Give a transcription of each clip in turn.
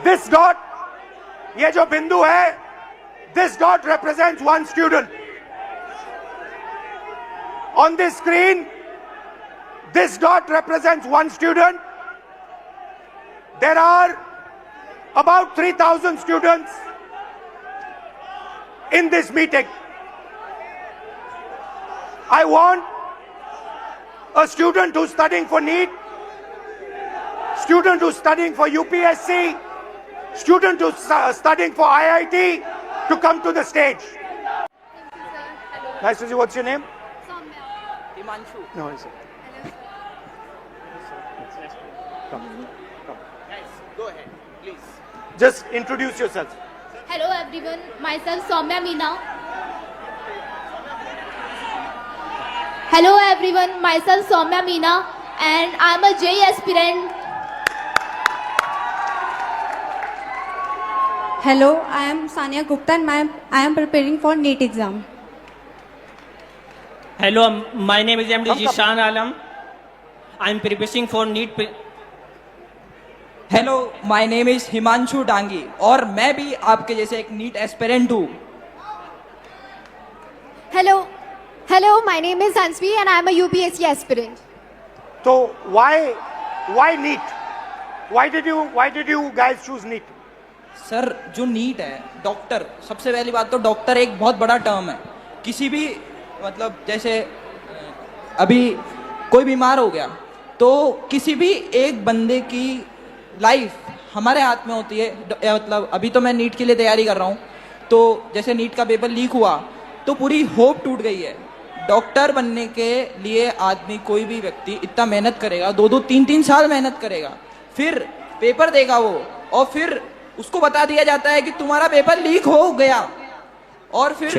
This dot, ये जो बिंदु है, this dot represents one student. On this screen, this dot represents one student. There are about 3,000 students in this meeting. I want a student who's studying for NEET, student who's studying for UPSC, student who's studying for IIT to come to the stage. Nice to see you. What's your name? Himanshu. No, is it? Come. Guys, go ahead, please. Just introduce yourself. Hello everyone, myself Soumya Meena. Hello everyone, myself Soumya Meena and I'm a JEE aspirant. Hello, I am Sania Gupta and I am preparing for NEET exam. Hello, my name is MD Jishan Alam. I am preparing for NEET. Hello my name is Himanshu Dangi और मैं भी आपके जैसे एक NEET aspirant हूँ. Hello, my name is Hansvi and I am a UPSC aspirant. So why NEET? Why did you guys choose NEET? Sir जो NEET है doctor, सबसे पहली बात तो डॉक्टर एक बहुत बड़ा टर्म है. किसी भी मतलब जैसे अभी कोई बीमार हो गया तो किसी भी एक बंदे की लाइफ हमारे हाथ में होती है. मतलब अभी तो मैं नीट के लिए तैयारी कर रहा हूँ तो जैसे नीट का पेपर लीक हुआ तो पूरी होप टूट गई है. डॉक्टर बनने के लिए आदमी कोई भी व्यक्ति इतना मेहनत करेगा, 2-3 साल मेहनत करेगा, फिर पेपर देगा वो और फिर उसको बता दिया जाता है कि तुम्हारा पेपर लीक हो गया और फिर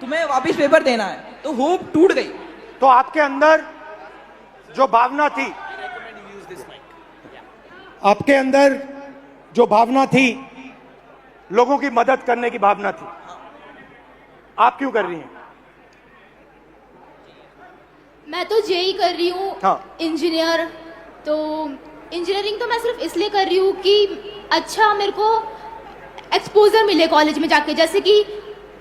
तुम्हें वापस पेपर देना है, तो होप टूट गई. तो आपके अंदर जो भावना थी, आपके अंदर जो भावना थी, लोगों की मदद करने की भावना थी, आप क्यों कर रही हैं? मैं तो जेई कर रही हूँ. हाँ. इंजीनियर. तो इंजीनियरिंग तो मैं सिर्फ इसलिए कर रही हूँ कि अच्छा मेरे को एक्सपोजर मिले कॉलेज में जाके, जैसे कि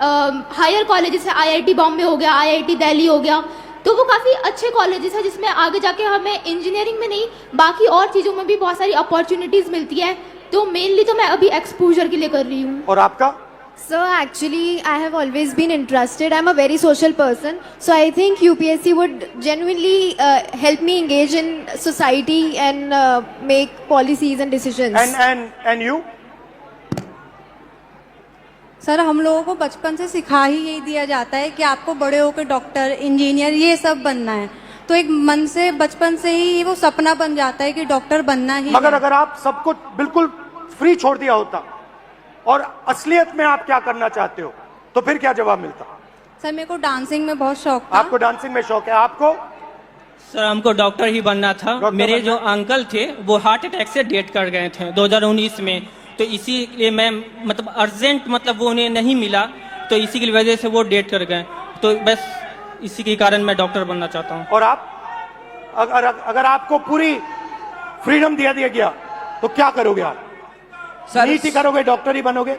हायर कॉलेजेस है, IIT बॉम्बे हो गया, IIT दिल्ली हो गया, तो वो काफ़ी अच्छे कॉलेजेस हैं जिसमें आगे जाके हमें इंजीनियरिंग में नहीं बाकी और चीज़ों में भी बहुत सारी अपॉर्चुनिटीज़ मिलती है. तो मेनली तो मैं अभी एक्सपोजर के लिए कर रही हूँ. और आपका? So actually I have always been interested. I'm a very social person. So I think UPSC would genuinely help me engage in society and make policies and decisions. And you? Sir हम लोगों को बचपन से सिखा ही यही दिया जाता है कि आपको बड़े होकर डॉक्टर, इंजीनियर ये सब बनना है. तो एक मन से बचपन से ही वो सपना बन जाता है कि डॉक्टर बनना ही. मगर अगर आप सब कुछ बिल्कुल फ्री छोड़ दिया होता और असलियत में आप क्या करना चाहते हो तो फिर क्या जवाब मिलता? सर मेरे को डांसिंग में बहुत शौक था. आपको डांसिंग में शौक है? आपको? सर हमको डॉक्टर ही बनना था. मेरे जो अंकल थे वो हार्ट अटैक से डेथ कर गए थे 2019 में, तो इसीलिए मैं मतलब अर्जेंट मतलब वो उन्हें नहीं मिला तो इसी की वजह से वो डेथ कर गए. तो बस इसी के कारण मैं डॉक्टर बनना चाहता हूँ. और आप? अगर आपको पूरी फ्रीडम दिया गया तो क्या करोगे आप? सर नीट ही करोगे, डॉक्टर ही बनोगे?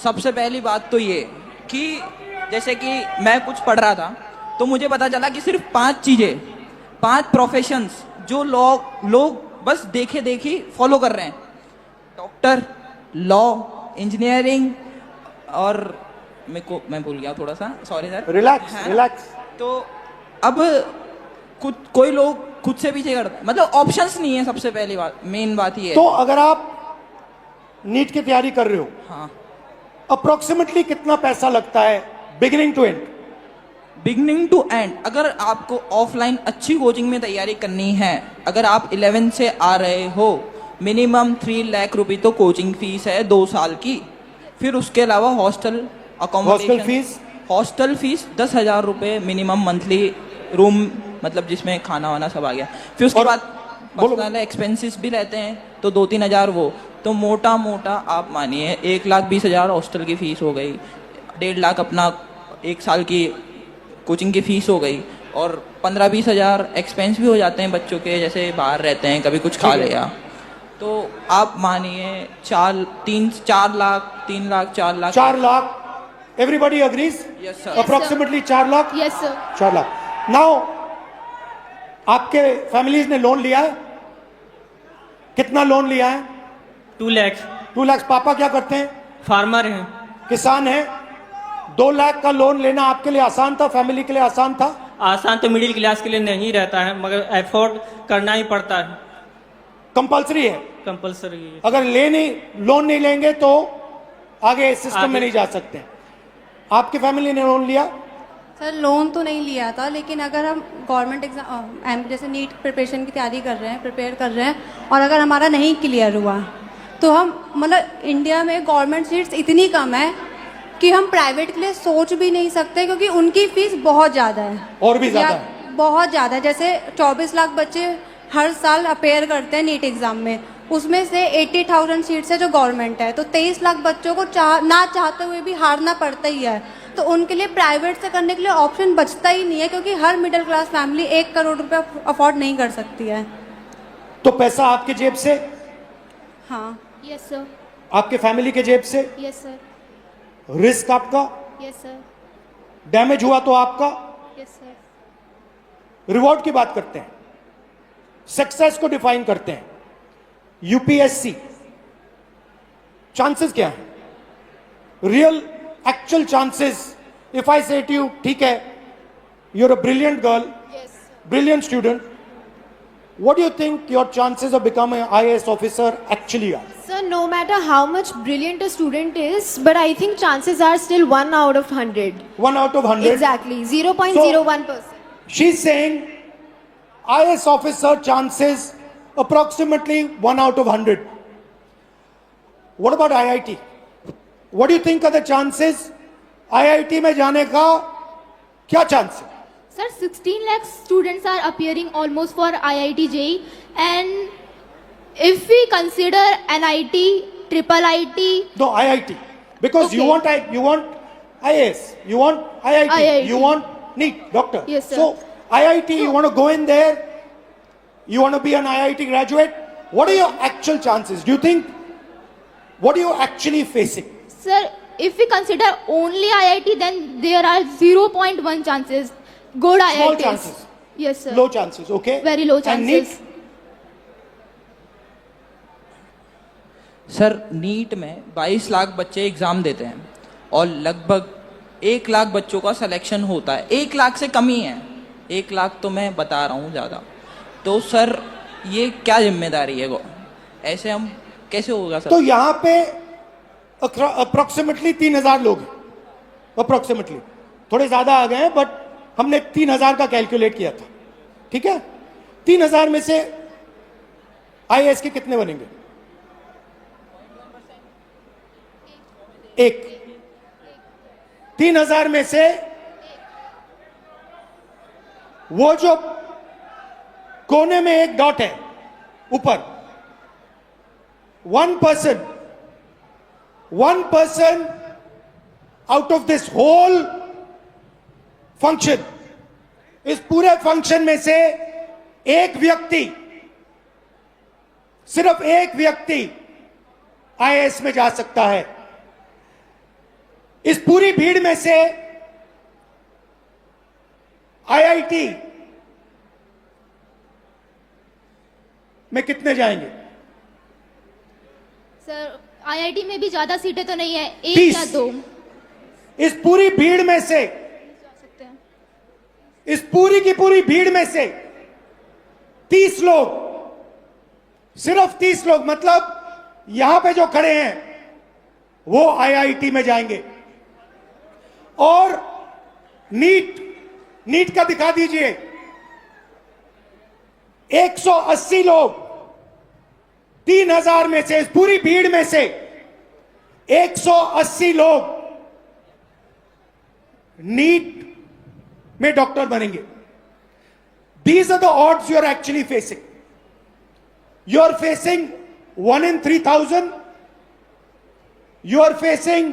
सबसे पहली बात तो ये कि जैसे कि मैं कुछ पढ़ रहा था तो मुझे पता चला कि सिर्फ 5 चीजें, 5 प्रोफेशंस जो लोग बस देखे देखी फॉलो कर रहे हैं: डॉक्टर, लॉ, इंजीनियरिंग और मैं भूल गया थोड़ा सा, सॉरी सर. रिलैक्स. तो अब कोई लोग खुद से पीछे करते हैं, मतलब ऑप्शंस नहीं है. सबसे पहली बात, मेन बात ये है. तो अगर आप नीट की तैयारी कर रहे हो, हाँ, अप्रोक्सीमेटली कितना पैसा लगता है beginning to end? Beginning to end अगर आपको ऑफलाइन अच्छी कोचिंग में तैयारी करनी है, अगर आप 11 से आ रहे हो, मिनिमम 3 लाख रुपए तो कोचिंग फीस है 2 साल की. फिर उसके अलावा हॉस्टल फीस 10,000 रुपए मिनिमम मंथली, रूम मतलब जिसमें खाना वाना सब आ गया. फिर उसके बाद पर्सनल एक्सपेंसेस भी रहते हैं तो 2-3 हज़ार वो. तो मोटा आप मानिए 1,20,000 हॉस्टल की फीस हो गई, 1.5 लाख अपना 1 साल की कोचिंग की फीस हो गई और 15-20 हज़ार एक्सपेंस भी हो जाते हैं बच्चों के, जैसे बाहर रहते हैं कभी कुछ खा लिया. तो आप मानिए 4 lakh 3 lakh 4 lakh 4 lakh, everybody agrees? Yes sir. Approximately 4 lakh? Yes sir. 4 lakh. Now आपके फैमिलीज ने लोन लिया है? कितना लोन लिया है? 2 लाख। 2 लाख। पापा क्या करते हैं? फार्मर हैं। किसान हैं। 2 लाख का लोन लेना आपके लिए आसान था, फैमिली के लिए आसान था? आसान तो मिडिल क्लास के लिए नहीं रहता है, मगर एफोर्ड करना ही पड़ता है, कंपलसरी है। कंपलसरी। अगर लोन नहीं लेंगे तो आगे सिस्टम में नहीं जा सकते। आपकी फैमिली ने लोन लिया? सर लोन तो नहीं लिया था, लेकिन अगर हम गवर्नमेंट एग्जाम जैसे नीट प्रिपरेशन की तैयारी कर रहे हैं, प्रिपेयर कर रहे हैं, और अगर हमारा नहीं क्लियर हुआ तो हम मतलब इंडिया में गवर्नमेंट सीट्स इतनी कम है कि हम प्राइवेट के लिए सोच भी नहीं सकते, क्योंकि उनकी फीस बहुत ज़्यादा है। और भी ज़्यादा है? बहुत ज़्यादा है। जैसे 24 लाख बच्चे हर साल अपेयर करते हैं नीट एग्ज़ाम में, उसमें से 80,000 सीट्स है जो गवर्नमेंट है, तो 23 लाख बच्चों को ना चाहते हुए भी हारना पड़ता ही है। तो उनके लिए प्राइवेट से करने के लिए ऑप्शन बचता ही नहीं है, क्योंकि हर मिडिल क्लास फैमिली 1 करोड़ रुपया अफोर्ड नहीं कर सकती है। तो पैसा आपके जेब से? हाँ। Yes sir. आपके फैमिली के जेब से? Yes sir. रिस्क आपका? Yes sir. डैमेज हुआ तो आपका? Yes sir. रिवॉर्ड की बात करते हैं, सक्सेस को डिफाइन करते हैं। यूपीएससी चांसेस क्या है? Real actual chances. If I say to you, ठीक है, you are a brilliant girl, brilliant student, what do you think your chances of becoming an IAS officer actually are? So no matter how much brilliant a student is, but I think chances are still 1 out of 100. 1 out of 100? Exactly, 0.01%. She's saying IAS officer chances approximately 1 out of 100. What about IIT? What do you think are the chances? IIT में जाने का क्या chance है? Sir, 16 lakh students are appearing almost for IIT JEE, and if we consider NIT, triple IT. No, IIT, because Okay. you want IAS, you want IIT, IIT. you want NEET, doctor. Yes, sir. So IIT, you want to go in there, you want to be an IIT graduate. What are your actual chances? Do you think? What are you actually facing? Sir, if we consider only IIT, then there are 0.1 chances. Good Small IITs. chances. Yes, sir. Low chances, okay? Very low And chances. NEET? Sir NEET में 22 लाख बच्चे exam देते हैं और लगभग 1 लाख बच्चों का selection होता है। 1 लाख से कम ही है, 1 लाख तो मैं बता रहा हूँ ज़्यादा। तो सर ये क्या जिम्मेदारी है, ऐसे हम कैसे होगा सर? तो यहाँ पे अप्रोक्सीमेटली 3,000 लोग हैं, अप्रोक्सीमेटली, थोड़े ज़्यादा आ गए हैं, बट हमने 3,000 का कैलकुलेट किया था, ठीक है? 3,000 में से आईएएस के कितने बनेंगे? एक। 3,000 में से वो जो कोने में एक डॉट है ऊपर, 1% out of this whole function, इस पूरे फंक्शन में से एक व्यक्ति, सिर्फ एक व्यक्ति आईएएस में जा सकता है। इस पूरी भीड़ में से आईआईटी में कितने जाएंगे? सर आईआईटी में भी ज्यादा सीटें तो नहीं है, 1 30। या 2 इस पूरी भीड़ में से, इस पूरी की पूरी भीड़ में से 30 लोग, सिर्फ 30 लोग, मतलब यहां पे जो खड़े हैं वो आईआईटी में जाएंगे। और नीट का दिखा दीजिए, 180 लोग, 3,000 में से, इस पूरी भीड़ में से 180 लोग नीट में डॉक्टर बनेंगे। These are the odds you are actually facing. You are facing 1 in 3,000. You are facing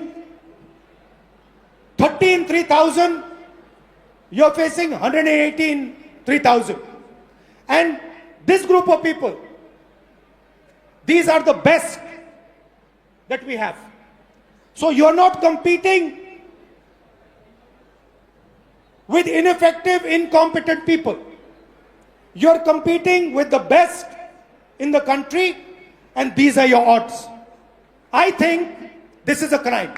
30 in 3,000. You are facing 180 in 3,000. And this group of people These are the best that we have. So you're not competing with ineffective, incompetent people. You're competing with the best in the country, and these are your odds. I think this is a crime.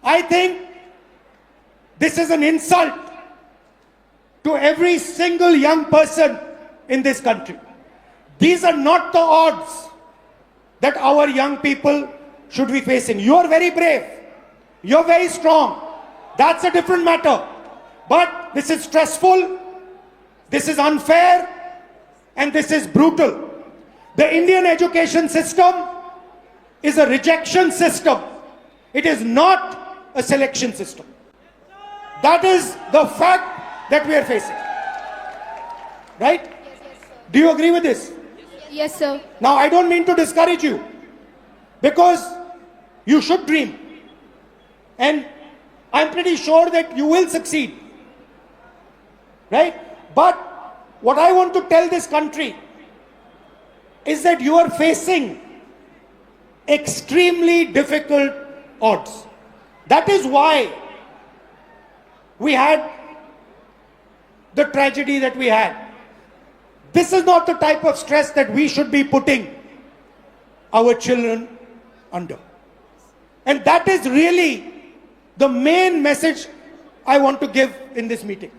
I think this is an insult to every single young person in this country. These are not the odds that our young people should be facing. You are very brave. You're very strong. That's a different matter. But this is stressful, this is unfair, and this is brutal. The Indian education system is a rejection system. It is not a selection system. That is the fact that we are facing. Right? Do you agree with this? Yes, sir. Now, I don't mean to discourage you, because you should dream. And I'm pretty sure that you will succeed. Right? But what I want to tell this country is that you are facing extremely difficult odds. That is why we had the tragedy that we had. This is not the type of stress that we should be putting our children under. And that is really the main message I want to give in this meeting.